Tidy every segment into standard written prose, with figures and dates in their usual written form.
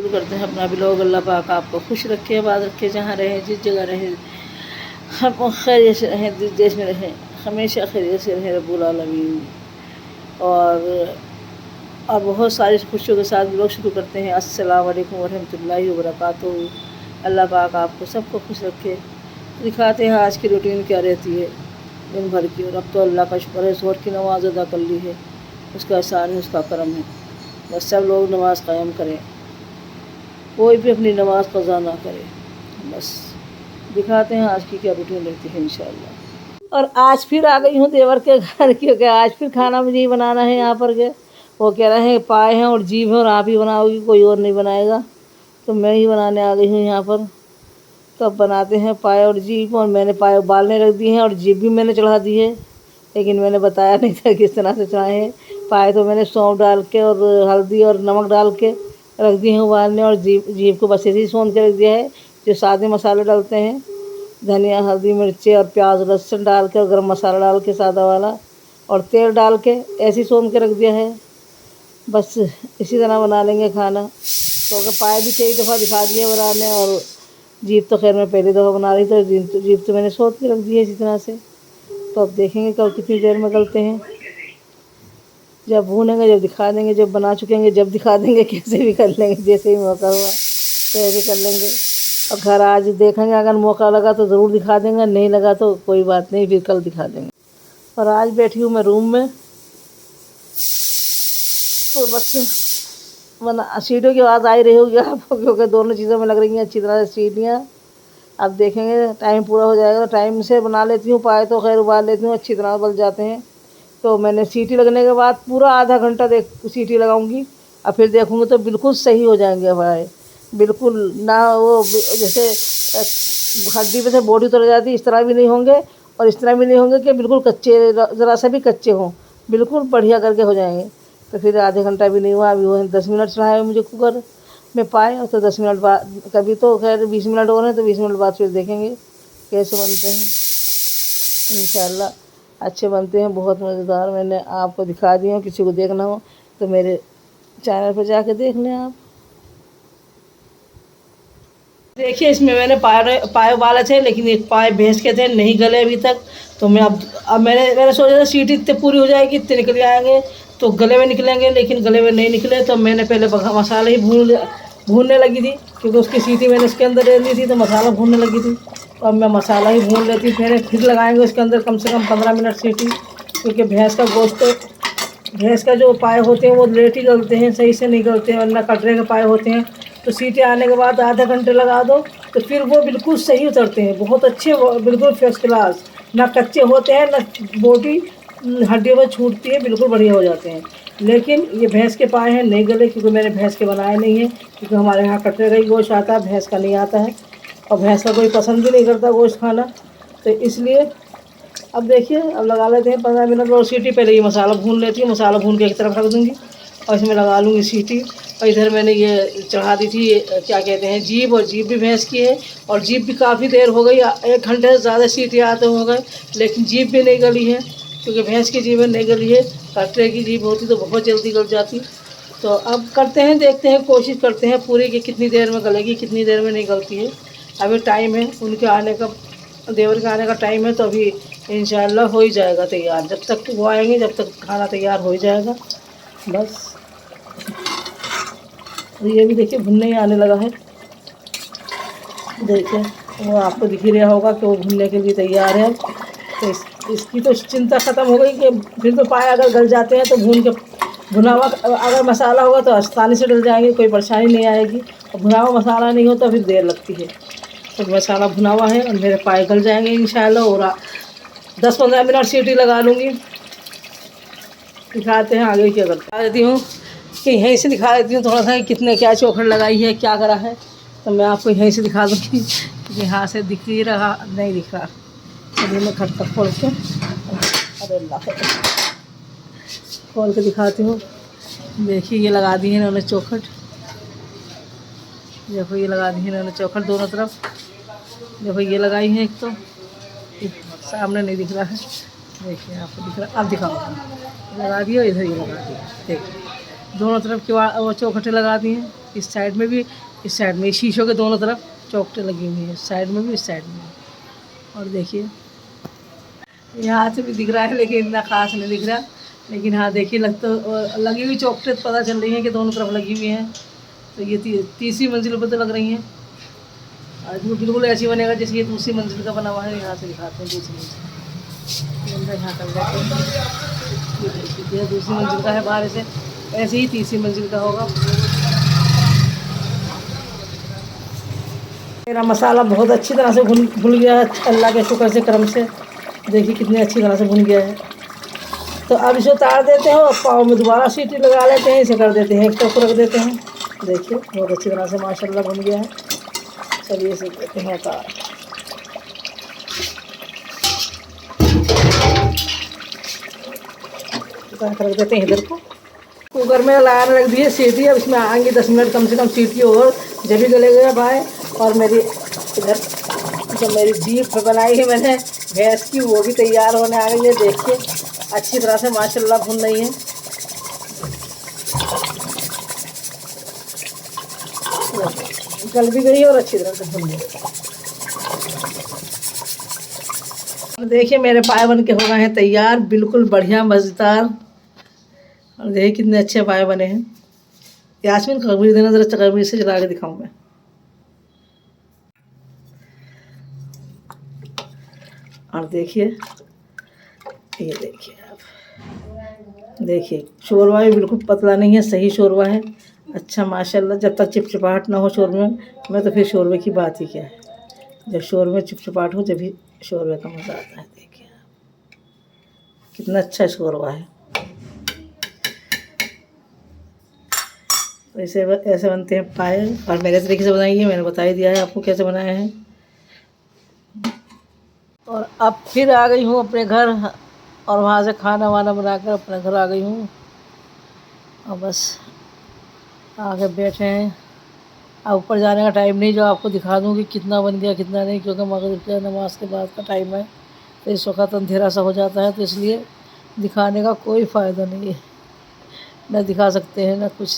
शुरू करते हैं अपना ब्लॉग। अल्लाह पाक आपको खुश रखे, आबाद रखे, जहाँ रहे जिस जगह रहे हम खैरियत से रहें, जिस देश में रहें हमेशा खैरियत से रहें रब्बुल आलमीन। और बहुत सारी खुशियों के साथ ब्लॉग शुरू करते हैं। अस्सलाम वालेकुम वरहमतुल्लाहि वबरकातुहू। अल्लाह पाक आपको सबको खुश रखे। दिखाते हैं आज की रूटीन क्या रहती है दिन भर की। और अब तो अल्लाह का शुक्र है ज़ोहर की नमाज़ अदा कर ली है, उसका एहसान है, उसका करम है। बस सब लोग नमाज़ क़ायम करें, कोई भी अपनी नमाज़ क़ज़ा ना करे। बस दिखाते हैं आज की क्या रूटीन रहती है इंशाअल्लाह। और आज फिर आ गई हूँ देवर के घर, क्योंकि आज फिर खाना मुझे ही बनाना है यहाँ पर के। वो कह रहे हैं पाए हैं और जीभ है और आप ही बनाओगी, कोई और नहीं बनाएगा, तो मैं ही बनाने आ गई हूँ यहाँ पर। तो अब बनाते हैं पाए और जीभ। और मैंने पाए उबालने रख दिए हैं और जीभ भी मैंने चढ़ा दी है, लेकिन मैंने बताया नहीं था किस तरह से चढ़ाए हैं। पाए तो मैंने सौंफ डाल के और हल्दी और नमक डाल के रख दिए हैं उबालने, और जीभ को बस ऐसे ही सोंध के रख दिया है। जो सादे मसाले डालते हैं, धनिया हल्दी मिर्ची और प्याज लहसुन डाल के और गरम मसाला डाल के सादा वाला, और तेल डाल के ऐसे ही सोंध के रख दिया है। बस इसी तरह बना लेंगे खाना। तो अगर पाए भी कई दफ़ा दिखा दिए बनाने, और जीभ तो खैर मैं पहली दफ़ा बना रही, तो जीभ तो मैंने सोच के रख दी है इसी तरह से। तो अब देखेंगे कब कितनी देर में गलते हैं। जब भूनेंगे जब दिखा देंगे, जब बना चुकेंगे जब दिखा देंगे। कैसे भी कर लेंगे, जैसे ही मौका हुआ तो ऐसे कर लेंगे। और घर आज देखेंगे, अगर मौका लगा तो ज़रूर दिखा देंगे, नहीं लगा तो कोई बात नहीं, फिर कल दिखा देंगे। और आज बैठी हूँ मैं रूम में, तो बस सीटियों की आवाज़ आ ही रही होगी आपको, क्योंकि दोनों चीज़ों में लग रही हैं अच्छी तरह से सीटियाँ। अब देखेंगे टाइम पूरा हो जाएगा तो टाइम से बना लेती हूँ। पाए तो खैर उबाल लेती हूँ, अच्छी तरह उबल जाते हैं। तो मैंने सीटी लगने के बाद पूरा आधा घंटा सीटी लगाऊंगी, और फिर देखूँगी तो बिल्कुल सही हो जाएंगे पाए। बिल्कुल ना वो जैसे हड्डी पे से बॉडी उतर जाती, इस तरह भी नहीं होंगे, और इस तरह भी नहीं होंगे कि बिल्कुल कच्चे, ज़रा सा भी कच्चे हों। बिल्कुल बढ़िया करके हो जाएंगे। तो फिर आधे घंटा भी नहीं हुआ, अभी वो 10 मिनट चढ़ाए हुए मुझे कुकर में पाए, और तो 10 मिनट बाद, कभी तो खैर 20 मिनट हो रहे हैं, तो 20 मिनट बाद फिर देखेंगे कैसे बनते हैं। इंशाअल्लाह अच्छे बनते हैं, बहुत मज़ेदार। मैंने आपको दिखा दिया हूँ, किसी को देखना हो तो मेरे चैनल पर जाके देख लें आप। देखिए इसमें मैंने पाए उबाले थे, लेकिन एक पाए भैंस के थे, नहीं गले अभी तक। तो मैं अब मैंने सोचा था सीटी इतनी पूरी हो जाएगी, इतने निकल आएंगे तो गले में निकलेंगे, लेकिन गले में नहीं निकले। तो मैंने पहले मसाला ही भूनने लगी थी, क्योंकि उसकी सीटी मैंने उसके अंदर दे दी थी, तो मसाला भूनने लगी थी। तो अब मैं मसाला ही भून लेती, फिर लगाएंगे उसके अंदर कम से कम 15 मिनट सीटी, क्योंकि भैंस का गोश्त, भैंस का जो पाए होते हैं वो लेट ही गलते हैं, सही से नहीं गलते हैं, वरना कटरे के पाए होते हैं। तो सीटी आने के बाद आधे घंटे लगा दो, तो फिर वो बिल्कुल सही उतरते हैं, बहुत अच्छे, बिल्कुल फर्स्ट क्लास। ना कच्चे होते हैं, ना बोटी हड्डियों में छूटती है, बिल्कुल बढ़िया हो जाते हैं। लेकिन ये भैंस के पाए हैं, नहीं गले, क्योंकि मैंने भैंस के बनाए नहीं हैं, क्योंकि हमारे यहाँ कटरे का ही गोश्त आता है, भैंस का नहीं आता है, और भैंस का कोई पसंद भी नहीं करता गोश्त खाना। तो इसलिए अब देखिए, अब लगा लेते हैं 15 मिनट और सीटी। पहले ये मसाला भून लेती हूँ, मसाला भून के एक तरफ रख दूँगी, और इसमें लगा लूँगी सीटी। और इधर मैंने ये चढ़ा दी थी, क्या कहते हैं, जीभ, और जीभ भी भैंस की है, और जीभ भी काफ़ी देर हो गई, 1 घंटे से ज़्यादा सीटी आते हो गए, लेकिन जीभ भी नहीं गली है, क्योंकि भैंस की जीभ नहीं गली है। कटरे की जीभ होती तो बहुत जल्दी गल जाती। तो अब करते हैं, देखते हैं, कोशिश करते हैं पूरी कि कितनी देर में गलेगी, कितनी देर में नहीं गलती है। अभी टाइम है उनके आने का, देवर के आने का टाइम है, तो अभी इंशाअल्लाह हो ही जाएगा तैयार। जब तक वो आएंगे जब तक खाना तैयार हो ही जाएगा। बस ये भी देखिए भुनने ही आने लगा है। देखिए वो आपको दिख ही रहा होगा कि वो भुनने के लिए तैयार है। तो इसकी तो चिंता ख़त्म हो गई कि फिर तो पाए अगर गल जाते हैं तो भुना हुआ अगर मसाला होगा तो आसानी से डल जाएंगे, कोई परेशानी नहीं आएगी। और भुना हुआ मसाला नहीं हो तो फिर देर लगती है। तो मसाला भुना हुआ है और मेरे पाए गल जाएंगे इंशाअल्लाह। और 10-15 मिनट सीटी लगा लूँगी। दिखाते हैं आगे क्या करते। दिखा देती हूँ कि यहीं से दिखा देती हूँ थोड़ा सा कि कितने क्या चौखट लगाई है, क्या करा है। तो मैं आपको यहीं से दिखा दूँगी, क्योंकि यहाँ से दिख ही रहा नहीं, दिख रहा। चलिए मैं खटखट खोल के, अरे अल्लाह, खोल के दिखाती हूँ। देखिए ये लगा दी है इन्होंने चौखट, देखो ये लगा दी है इन्होंने चौखट दोनों तरफ। देखो ये लगाई है एक, तो सामने नहीं दिख रहा है, देखिए आपको दिख रहा, अब दिखाओ। लगा दिया इधर, ये लगा दिया, देखिए दोनों तरफ की वो चौखटें लगा दी हैं। इस साइड में भी, इस साइड में, शीशों के दोनों तरफ चौखटें लगी हुई हैं, साइड में भी, इस साइड में भी। और देखिए यहाँ से भी दिख रहा है लेकिन इतना खास नहीं दिख रहा, लेकिन हाँ देखिए लगी हुई चौखटें पता चल रही हैं कि दोनों तरफ लगी हुई हैं। तो ये तीसरी मंजिल पर तो लग रही हैं। आज वो बिल्कुल ऐसी बनेगा जैसे ये दूसरी मंजिल का बना हुआ है। यहाँ से दिखाते हैं दूसरी मंजिल, यहाँ कर लेते हैं। ये दूसरी मंजिल का है बाहर से, ऐसे ही तीसरी मंजिल का होगा। मेरा मसाला बहुत अच्छी तरह से भुन गया है, अल्लाह के शुक्र से, करम से। देखिए कितनी अच्छी तरह से भुन गया है। तो अब इसे उतार देते हैं और पाव में दोबारा सीटी लगा लेते हैं। इसे कर देते हैं, एक टोक रख देते हैं। देखिए बहुत अच्छी तरह से माशाल्लाह भुन गया है। चलिए इसे देते हैं उतार। रख देते हैं इधर को। कुकर में लगा रख दिए सीटी। अब इसमें आएंगे 10 मिनट कम से कम सीटी, और जब भी गलेगा भाई। और मेरी इधर जो मेरी बीफ बनाई है मैंने भैंस की, वो भी तैयार होने आ गई है। देखिए अच्छी तरह से माशाल्लाह भुन रही है। गल भी गई और अच्छी तरह से भुन गई। देखिए मेरे पाए बन के हो गए हैं तैयार, बिल्कुल बढ़िया मज़ेदार। और देखिए कितने अच्छे पाए बने हैं। यास्मीन कबीर देना ज़रा, कबीर से चला के दिखाऊँ मैं। और देखिए, ये देखिए आप, देखिए शोरबा भी बिल्कुल पतला नहीं है, सही शोरबा है। अच्छा माशाल्लाह। जब तक चिपचिपाहट ना हो शोरबे में तो फिर शोरबे की बात ही क्या है। जब शोरबे में चिपचिपाहट हो जब भी शोरबे का मज़ा आता है। देखिए कितना अच्छा शोरबा है। तो ऐसे बनते हैं पाए। और मेरे तरीके से बनाइए, मैंने बता ही दिया है आपको कैसे बनाए हैं। और अब फिर आ गई हूँ अपने घर, और वहाँ से खाना वाना बनाकर अपने घर आ गई हूँ। और बस आके बैठे हैं। अब ऊपर जाने का टाइम नहीं, जो आपको दिखा दूँ कि कितना बन गया कितना नहीं, क्योंकि मगरिब के नमाज के बाद का टाइम है। तो इस वक्त अंधेरा सा हो जाता है, तो इसलिए दिखाने का कोई फ़ायदा नहीं है। न दिखा सकते हैं न कुछ।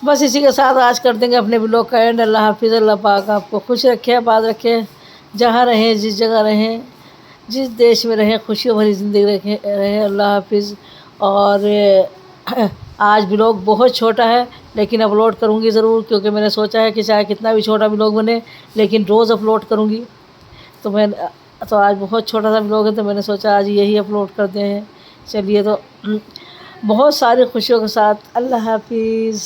बस इसी के साथ आज कर देंगे अपने ब्लॉग का एंड। अल्लाह हाफिज़। अल्लाह पाक आपको खुश रखे, आबाद रखे। जहाँ रहें, जिस जगह रहें, जिस देश में रहें, खुशियों भरी ज़िंदगी रहें। अल्लाह हाफिज़। और आज ब्लॉग बहुत छोटा है, लेकिन अपलोड करूँगी ज़रूर, क्योंकि मैंने सोचा है कि चाहे कितना भी छोटा ब्लॉग बने लेकिन रोज़ अपलोड करूँगी। तो आज बहुत छोटा सा ब्लॉग है, तो मैंने सोचा आज यही अपलोड करते हैं। चलिए, तो बहुत सारी खुशियों के साथ अल्लाह हाफिज़।